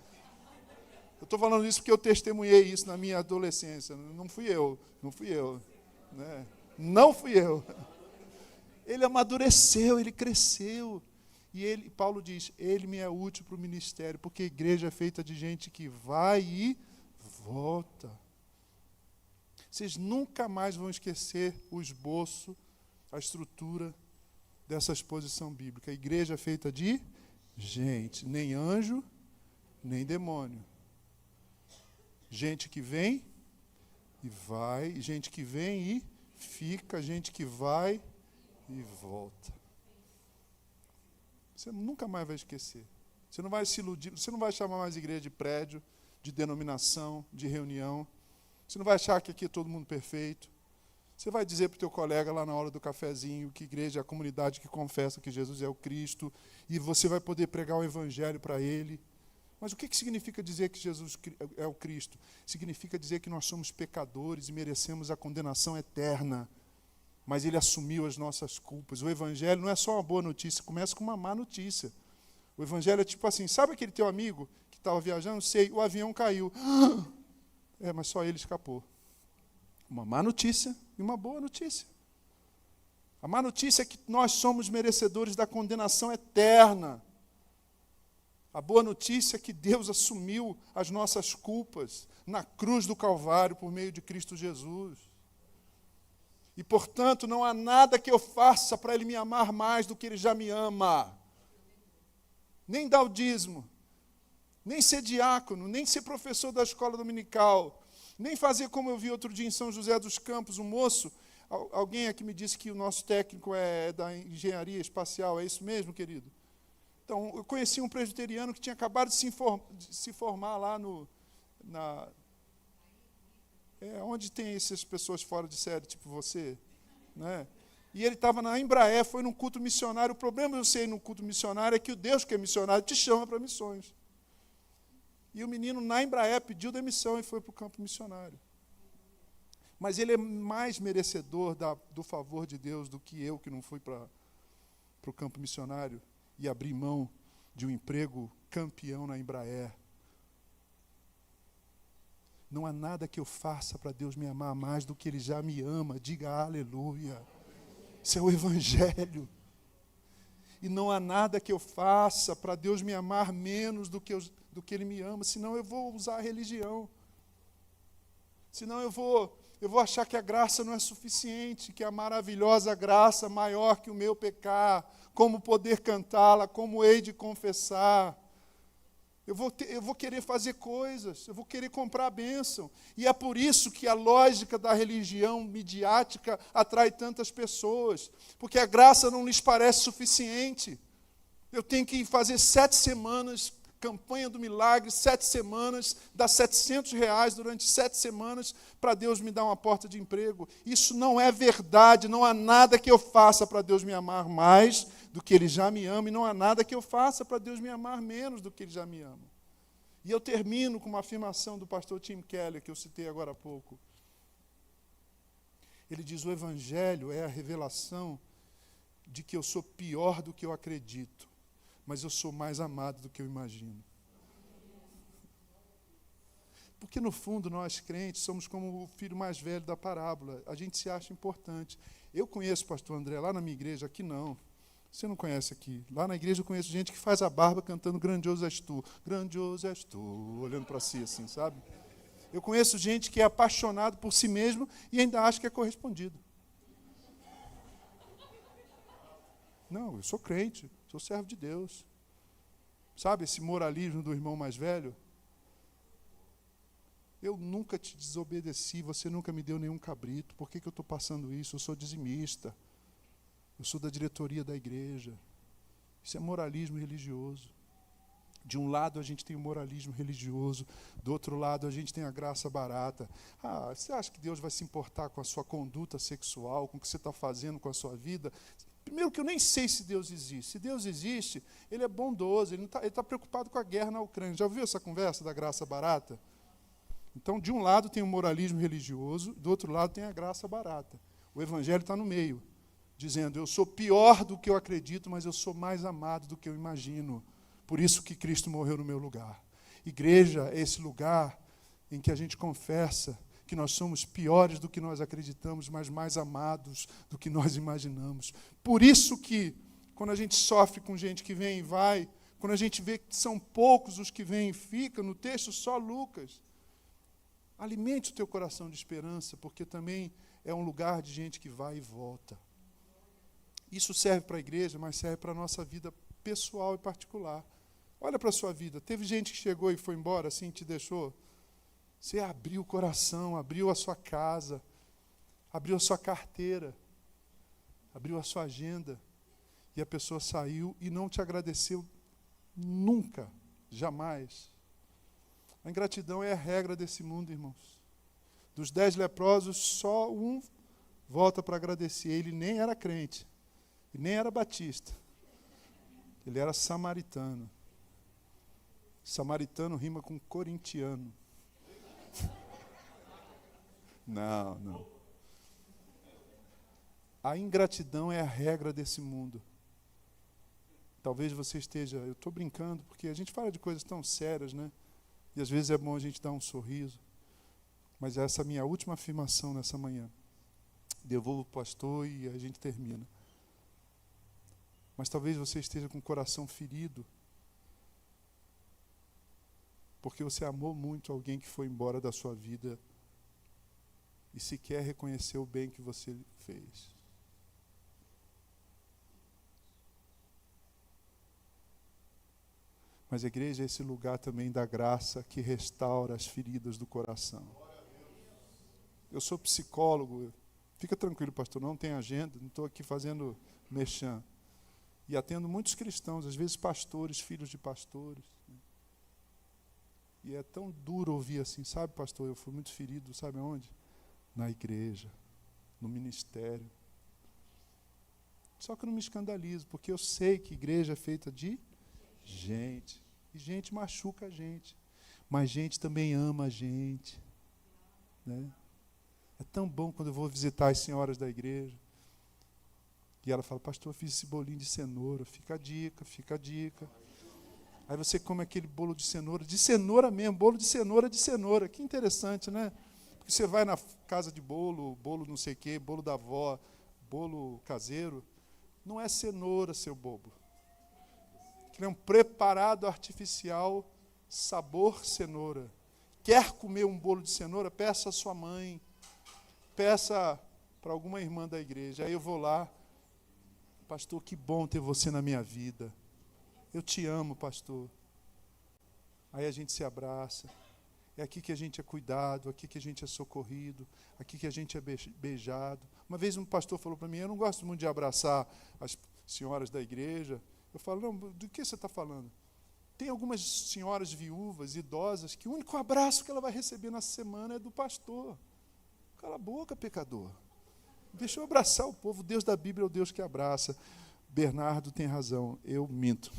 S1: Eu estou falando isso porque eu testemunhei isso na minha adolescência. Não fui eu. Né? Não fui eu. Ele amadureceu, ele cresceu. E Paulo diz, ele me é útil para o ministério, porque a igreja é feita de gente que vai e volta. Vocês nunca mais vão esquecer o esboço, a estrutura dessa exposição bíblica. A igreja é feita de gente, nem anjo, nem demônio. Gente que vem e vai, gente que vem e fica, gente que vai e volta. Você nunca mais vai esquecer. Você não vai se iludir, você não vai chamar mais igreja de prédio, de denominação, de reunião. Você não vai achar que aqui é todo mundo perfeito. Você vai dizer para o teu colega lá na hora do cafezinho que igreja é a comunidade que confessa que Jesus é o Cristo, e você vai poder pregar o evangelho para ele. Mas o que significa dizer que Jesus é o Cristo? Significa dizer que nós somos pecadores e merecemos a condenação eterna. Mas ele assumiu as nossas culpas. O evangelho não é só uma boa notícia, começa com uma má notícia. O evangelho é tipo assim, sabe aquele teu amigo que estava viajando? Sei, o avião caiu. Mas só ele escapou. Uma má notícia e uma boa notícia. A má notícia é que nós somos merecedores da condenação eterna. A boa notícia é que Deus assumiu as nossas culpas na cruz do Calvário por meio de Cristo Jesus. E, portanto, não há nada que eu faça para Ele me amar mais do que Ele já me ama. Nem dar o dízimo, nem ser diácono, nem ser professor da escola dominical, nem fazer como eu vi outro dia em São José dos Campos, um moço. Alguém aqui me disse que o nosso técnico é da engenharia espacial, é isso mesmo, querido? Então, eu conheci um presbiteriano que tinha acabado de se formar lá onde tem essas pessoas fora de série, tipo você, né? E ele estava na Embraer, foi num culto missionário. O problema de você ir num culto missionário é que o Deus que é missionário te chama para missões. E o menino na Embraer pediu demissão e foi para o campo missionário. Mas ele é mais merecedor do favor de Deus do que eu, que não fui para o campo missionário e abri mão de um emprego campeão na Embraer. Não há nada que eu faça para Deus me amar mais do que Ele já me ama. Diga aleluia. Isso é o Evangelho. E não há nada que eu faça para Deus me amar menos do que Ele me ama, senão eu vou usar a religião. Senão eu vou achar que a graça não é suficiente, que a maravilhosa graça maior que o meu pecar, como poder cantá-la, como hei de confessar. Eu vou querer fazer coisas, eu vou querer comprar a bênção. E é por isso que a lógica da religião midiática atrai tantas pessoas, porque a graça não lhes parece suficiente. Eu tenho que fazer 7 semanas, campanha do milagre, 7 semanas, dar R$700 durante 7 semanas para Deus me dar uma porta de emprego. Isso não é verdade, não há nada que eu faça para Deus me amar mais do que Ele já me ama, e não há nada que eu faça para Deus me amar menos do que Ele já me ama. E eu termino com uma afirmação do pastor Tim Keller, que eu citei agora há pouco. Ele diz: o Evangelho é a revelação de que eu sou pior do que eu acredito, mas eu sou mais amado do que eu imagino. Porque, no fundo, nós crentes somos como o filho mais velho da parábola. A gente se acha importante. Eu conheço o pastor André lá na minha igreja, aqui não. Você não conhece aqui. Lá na igreja eu conheço gente que faz a barba cantando Grandioso és tu. Grandioso és tu, olhando para si assim, sabe? Eu conheço gente que é apaixonado por si mesmo e ainda acha que é correspondido. Não, eu sou crente, sou servo de Deus. Sabe esse moralismo do irmão mais velho? Eu nunca te desobedeci, você nunca me deu nenhum cabrito. Por que eu estou passando isso? Eu sou dizimista. Eu sou da diretoria da igreja. Isso é moralismo religioso. De um lado a gente tem o moralismo religioso, do outro lado a gente tem a graça barata. Você acha que Deus vai se importar com a sua conduta sexual, com o que você está fazendo com a sua vida? Primeiro que eu nem sei se Deus existe. Se Deus existe, Ele é bondoso, Ele está preocupado com a guerra na Ucrânia. Já ouviu essa conversa da graça barata? Então, de um lado tem o moralismo religioso, do outro lado tem a graça barata. O Evangelho está no meio, dizendo: eu sou pior do que eu acredito, mas eu sou mais amado do que eu imagino. Por isso que Cristo morreu no meu lugar. Igreja é esse lugar em que a gente confessa que nós somos piores do que nós acreditamos, mas mais amados do que nós imaginamos. Por isso que, quando a gente sofre com gente que vem e vai, quando a gente vê que são poucos os que vêm e ficam, no texto só Lucas, alimente o teu coração de esperança, porque também é um lugar de gente que vai e volta. Isso serve para a igreja, mas serve para a nossa vida pessoal e particular. Olha para a sua vida. Teve gente que chegou e foi embora, assim, te deixou? Você abriu o coração, abriu a sua casa, abriu a sua carteira, abriu a sua agenda, e a pessoa saiu e não te agradeceu nunca, jamais. A ingratidão é a regra desse mundo, irmãos. Dos 10 leprosos, só um volta para agradecer. Ele nem era crente, e nem era batista. Ele era samaritano. Samaritano rima com corintiano. Não. A ingratidão é a regra desse mundo. Talvez você esteja... Eu estou brincando, porque a gente fala de coisas tão sérias, né? E às vezes é bom a gente dar um sorriso. Mas essa é a minha última afirmação nessa manhã. Devolvo o pastor e a gente termina. Mas talvez você esteja com o coração ferido, porque você amou muito alguém que foi embora da sua vida e sequer reconheceu o bem que você fez. Mas a igreja é esse lugar também da graça que restaura as feridas do coração. Eu sou psicólogo, fica tranquilo, pastor, não tem agenda, não estou aqui fazendo merchan. E atendo muitos cristãos, às vezes pastores, filhos de pastores. E é tão duro ouvir assim, sabe, pastor, eu fui muito ferido, sabe aonde? Na igreja, no ministério. Só que eu não me escandalizo, porque eu sei que igreja é feita de gente. E gente machuca a gente. Mas gente também ama a gente. Né? É tão bom quando eu vou visitar as senhoras da igreja. E ela fala, pastor, eu fiz esse bolinho de cenoura. Fica a dica, fica a dica. Aí você come aquele bolo de cenoura mesmo, bolo de cenoura. Que interessante, né? Porque você vai na casa de bolo não sei o quê, bolo da avó, bolo caseiro. Não é cenoura, seu bobo. Que é um preparado artificial, sabor cenoura. Quer comer um bolo de cenoura? Peça à sua mãe. Peça para alguma irmã da igreja. Aí eu vou lá. Pastor, que bom ter você na minha vida. Eu te amo, pastor. Aí a gente se abraça. É aqui que a gente é cuidado, aqui que a gente é socorrido, aqui que a gente é beijado. Uma vez um pastor falou para mim, eu não gosto muito de abraçar as senhoras da igreja. Eu falo, não, do que você está falando? Tem algumas senhoras viúvas, idosas, que o único abraço que ela vai receber na semana é do pastor. Cala a boca, pecador. Deixa eu abraçar o povo. O Deus da Bíblia é o Deus que abraça. Bernardo tem razão, eu minto.